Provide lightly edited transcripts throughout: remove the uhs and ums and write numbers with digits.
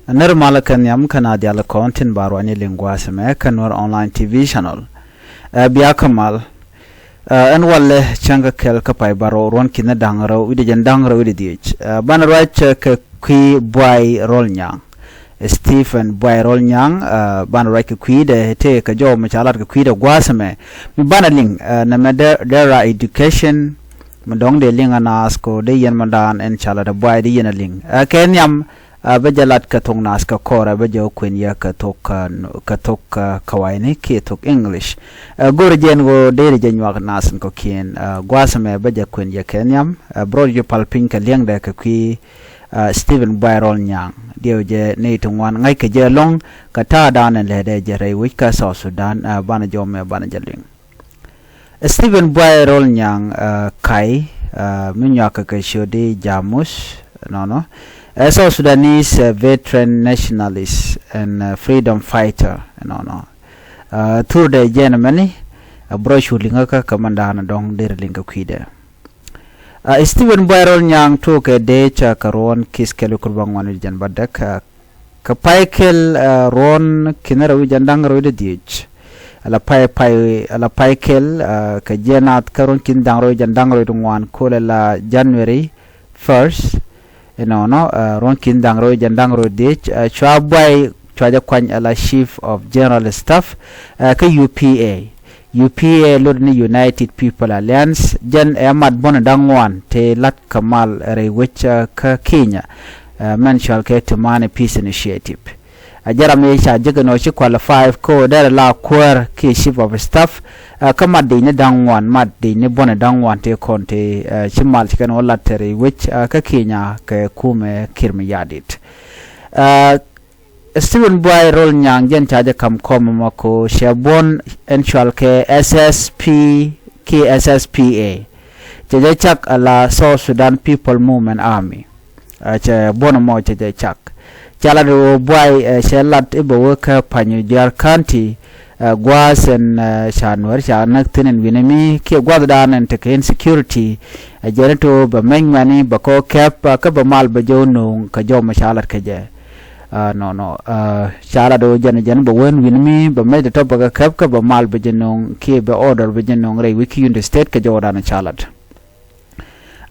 Normal kan yam Canada la content baro ani lingua seme kan Nuer online TV channel. Biya kamal an walle changa kel kapai baro ron kina dangaro widi jan dangaro widi dich. Ban right ka kui Buay rolnyang. Stephen Buay rolnyang ban right ka kui de te ka jo machalat ka kui de gwasame. Ban ling na medera education madong de ling anas ko de yen mandan en chala de Buay de yen ling. Kenyam bajalat ka tong nas ka kora bajo kwen ya ka tok kawaini ki tok English gor jen go dere jen wa nas ko kien gwasame baja kwen ya kenyam bro yo palpin ka liang da ka ki Stephen Buay nyang dio je ne tongwan ngai ka je long ka ta dan le de je re wi ka South Sudan bana jo me bana jaling Stephen Buay nyang kai minya ka ka shodi jamus no South Sudanese veteran nationalist and freedom fighter, through the Germany, a brochure linga commander dong der linga kwide. Stephen Buay nyang took a day karon kis kelu kurbang wanu jan badak kapaikel ron kinera wijandang roide dich. Ala paikel ka jenat karon kindang roide jandang roide ngwan kolela January 1st. Ron kindang roy jandang roy dich chwa Buay chwa kwany ala chief of general staff ka UPA lord ni United People Alliance jan amad bon dangwan te lat kamal re which ka Kenya mention ke Tumani peace initiative jaram ye cha jigano chi qualify ko der la kwar ki chief of staff kamad de ni dangwan mad de ni bon dangwan te konte chimal chikan wala tere which ka Kenya ke kume kirmi yadit Stephen Buay nyang jen cha kam kom mako shabon enchual ke SSPA je chak ala South Sudan People Movement Army cha bon mo je chak Chala do Buay shelat ibo worker panyu jar county gwas en chanwer chanak tinen winemi ke gwaddan en teken security jereto ba mengmani ba ko kep ka ba mal ba jono ka jo mashalat ke je chala do jan ba wen winemi ba me to ba kep ka ba mal ba jono ke ba order ba jono re wiki in the state ka jo dan chalat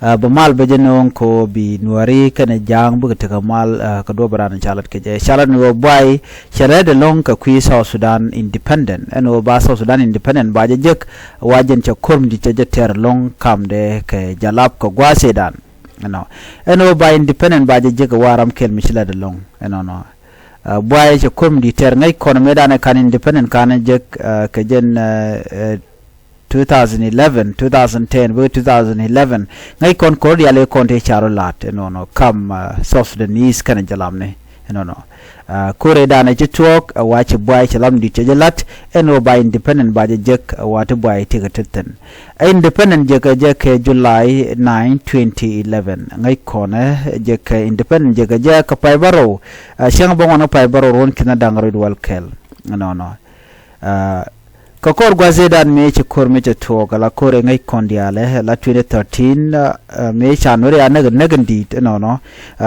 Bamal bajenong ko bi nuari kana jang bu ka mal ka do baran chalat ke je chalat no Buay chere de long ka kwi South Sudan independent eno ba South Sudan independent ba je jek wajen cha kurm di je ter long kam de ke jalap ko gwase dan eno ba independent ba je jek waram kel michla de long Buay cha kurm di ter ngai kon medan kan independent kan jek ke jen 2010 2011 ngai kon cordial konte charolat kam South Sudanese kan jalamne kore dana jituok wache Buay chalam di chajalat ba independent ba jek wate Buay tigatetten independent jek July 9 2011 ngai kone jek independent jek pai baro siang bongono pai baro ron kina dangro wal kel Kokor gwazedan me che kor me che to kala kore ngai kondiale la 2013 me chanore anagandit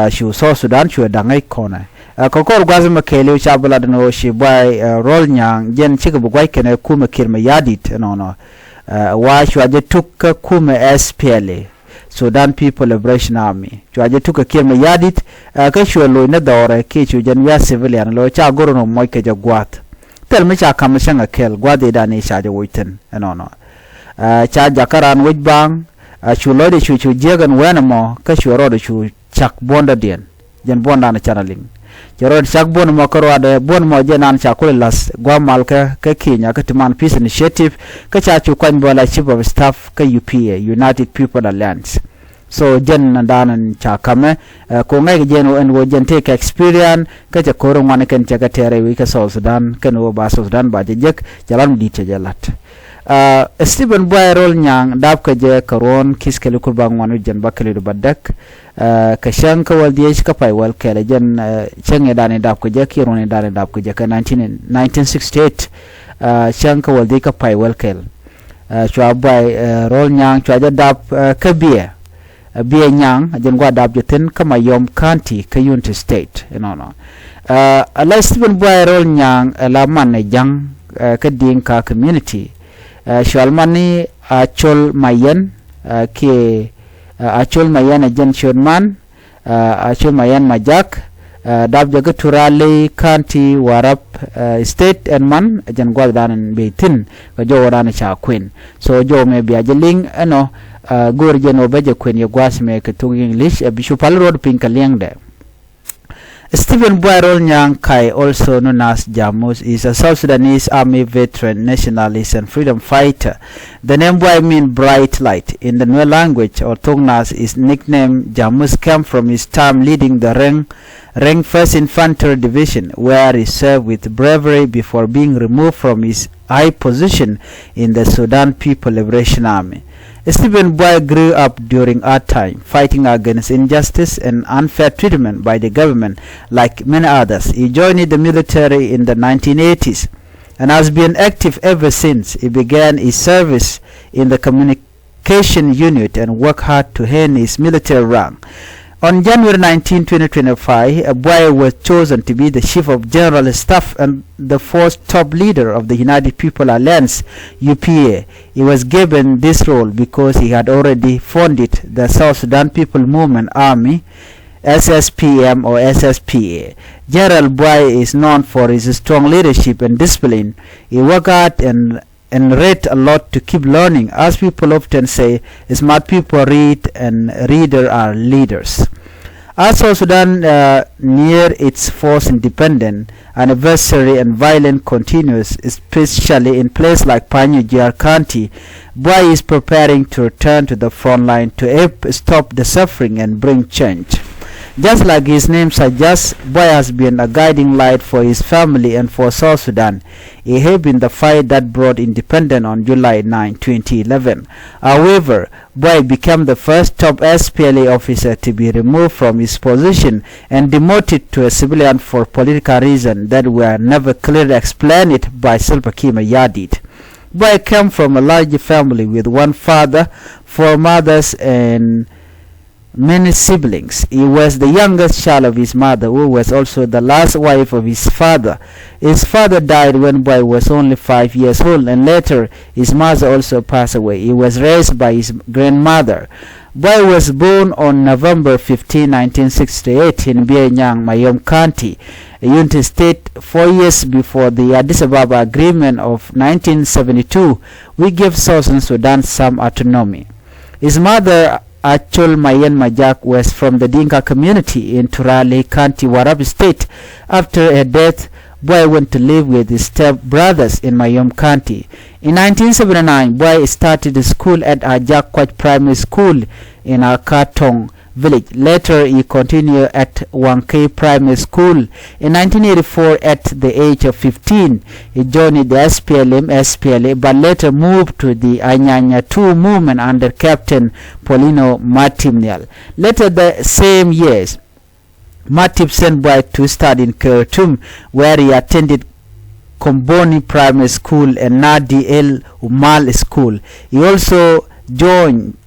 shu South Sudan shu dangai kone kokor gwaz ma kele chabala no shi Buay nyang jen chika bugwai kene kuma kirma yadit wa shu aje tuk kuma SPLA Sudan People Liberation Army shu aje tuk kirma yadit ka shu lo na dore ke shu jen ya civilian lo cha goro no moy ke jagwat tel me cha kam shanga kel gwade dani cha je woiten cha jakaran wujbang chulo de chu jegan wenamo ka shuro de chu chak bonda den jen bonda na chanaling jero chak bon mo korwa de bon mo jenan cha kulas gwamal ka Kenya ka Tuman peace initiative ka cha chu kwan bola chief of staff ka UPA United People Alliance so jen danan cha kame ko ngai jeno en wo jen take experience ka ja koro ngane ken jaga tere wi ka South Sudan ken wo ba South Sudan ba jek jalan di jalat Stephen Buay nyang dab ka je karon kiskelu ko bang wanu jen bakale do badak ka shanka wal die ka pai wal kele jen chenge dane dab ko je kirone dane dab ko je ka 1968 shanka wal die ka pai wal kel chwa Buay nyang chwa dab ka bie Buay nyang jen gwa dab jeten kama yom county ka Unity State no ala Stephen Buay rol nyang la man jang ka dinka community shalmani achol mayen ke achol mayen jen shonman achol mayen majak dab jaga turale county warap state and man jen gwa danan beitin ka jo warana cha queen so jo me bia jeling ano gor jeno beje kwen ye gwas me ke tung English bishu pal road pinka liangde Stephen Buay rol nyang kai also known as Jamus is a South Sudanese army veteran, nationalist and freedom fighter. The name Buay means bright light in the Nuer language, or Tongnas. His nickname Jamus came from his time leading the rank 1st Infantry Division, where he served with bravery before being removed from his high position in the Sudan People Liberation Army. Stephen Buay grew up during our time, fighting against injustice and unfair treatment by the government. Like many others, he joined the military in the 1980s and has been active ever since. He began his service in the communication unit and worked hard to earn his military rank. On January 19, 2025, Buay was chosen to be the Chief of General Staff and the first top leader of the United People Alliance, UPA. He was given this role because he had already founded the South Sudan People Movement Army, SSPM or SSPA. General Buay is known for his strong leadership and discipline. He worked hard and read a lot to keep learning. As people often say, smart people read and readers are leaders. As South Sudan near its fourth independent anniversary and violence continues, especially in places like Panyujar County, Buay is preparing to return to the front line to help stop the suffering and bring change. Just like his name suggests, Buay has been a guiding light for his family and for South Sudan. He helped in the fight that brought independence on July 9, 2011. However, Buay became the first top SPLA officer to be removed from his position and demoted to a civilian for political reasons that were never clearly explained by Salva Kiir Mayardit. Buay came from a large family with one father, 4 mothers and many siblings. He was the youngest child of his mother, who was also the last wife of his father. His father died when Buay was only 5 years old, and later his mother also passed away. He was raised by his grandmother. Buay was born on November 15, 1968 in Buay Nyang, Mayom County, Unity State. 4 years before the Addis Ababa Agreement of 1972, we gave Southern Sudan some autonomy. His mother, Achol Mayen Majak, was from the Dinka community in Turale County, Warab State. After her death, Buay went to live with his step-brothers in Mayom County. In 1979, Buay started school at Ajak Kwaj Primary School in Akatong village. Later, he continued at Wankei Primary School. In 1984, at the age of 15, he joined the SPLA, but later moved to the Anyanya 2 movement under Captain Paulino Martimnial. Later the same years, Matip sent Buay to study in Khartoum, where he attended Komboni Primary School and Nadi El Umal School. He also joined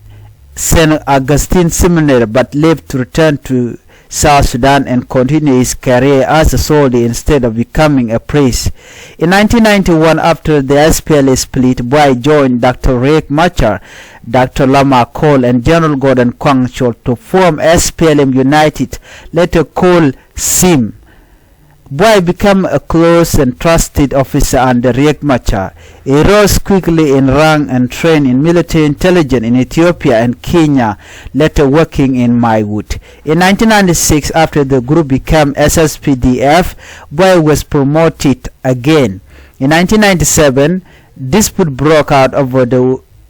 St. Augustine Seminary, but left to return to South Sudan and continue his career as a soldier instead of becoming a priest. In 1991, after the SPLA split, Buay joined Dr. Riek Machar, Dr. Lama Cole, and General Gordon Kwang Chol to form SPLM United, later called SIM. Buay became a close and trusted officer under Riek Machar. He rose quickly in rank and trained in military intelligence in Ethiopia and Kenya, later working in Maywood. In 1996, after the group became SSPDF, Buay was promoted again. In 1997, dispute broke out over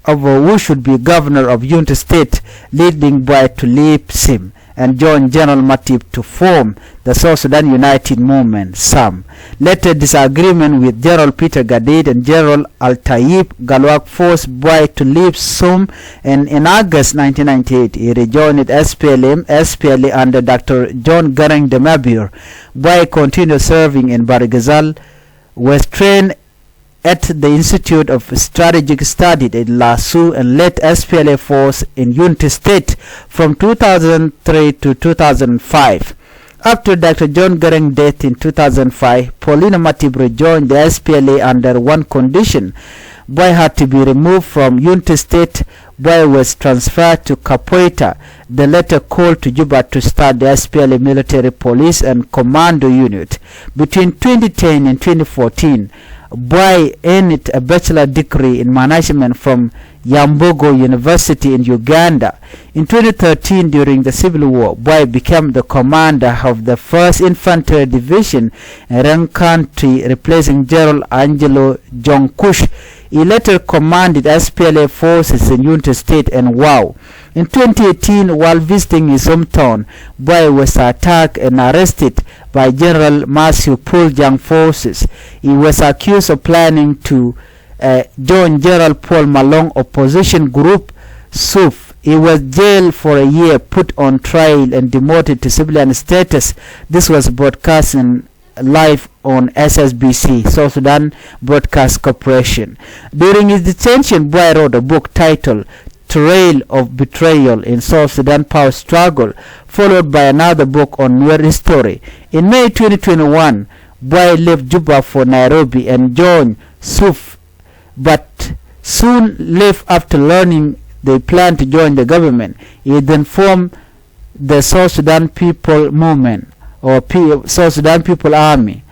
who should be governor of Unity State, leading Buay to leave SIM and join General Matip to form the South Sudan United Movement, SAM. Later, disagreement with General Peter Gadid and General Al-Tayyib Galwak forced Buay to leave SUM, and in August 1998, he rejoined SPLA under Dr. John Garang de Mabur. Buay continued serving in Barigazal, was trained at the Institute of Strategic Studies in Lasu and led SPLA force in Unity State from 2003 to 2005. After Dr. John Garang's death in 2005, Paulina Matibro joined the SPLA under one condition. Buay had to be removed from Unity State. Buay was transferred to Capoeira. The latter called to Juba to start the SPLA military police and commando unit. Between 2010 and 2014, Buay earned a bachelor degree in management from Yambogo University in Uganda. In 2013, during the Civil War, Buay became the commander of the 1st Infantry Division in Rang County, replacing General Angelo Jonkush. He later commanded SPLA forces in Unity State and Wow. In 2018, while visiting his hometown, Buay was attacked and arrested by General Matthew Puljang forces. He was accused of planning to join General Paul Malong opposition group SUF. He was jailed for a year, put on trial, and demoted to civilian status. This was broadcast live on SSBC, South Sudan Broadcast Corporation. During his detention, Buay wrote a book titled Trail of Betrayal in South Sudan Power Struggle, followed by another book on Nuer history. In May 2021, Buay left Juba for Nairobi and joined SUF, but soon left after learning they planned to join the government. He then formed the South Sudan People Movement, or South Sudan People Army.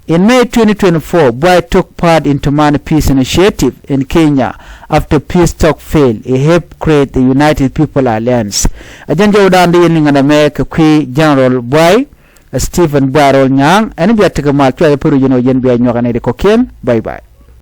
In May 2024, Buay took part in Tumani Peace Initiative in Kenya after peace talk failed. He helped create the United People Alliance. Ajanja udandi in America kwi General Buay, Stephen Buay Naaŋ, and biya tigamal tuwa puru yen biya nyogane de kokien. Bye bye.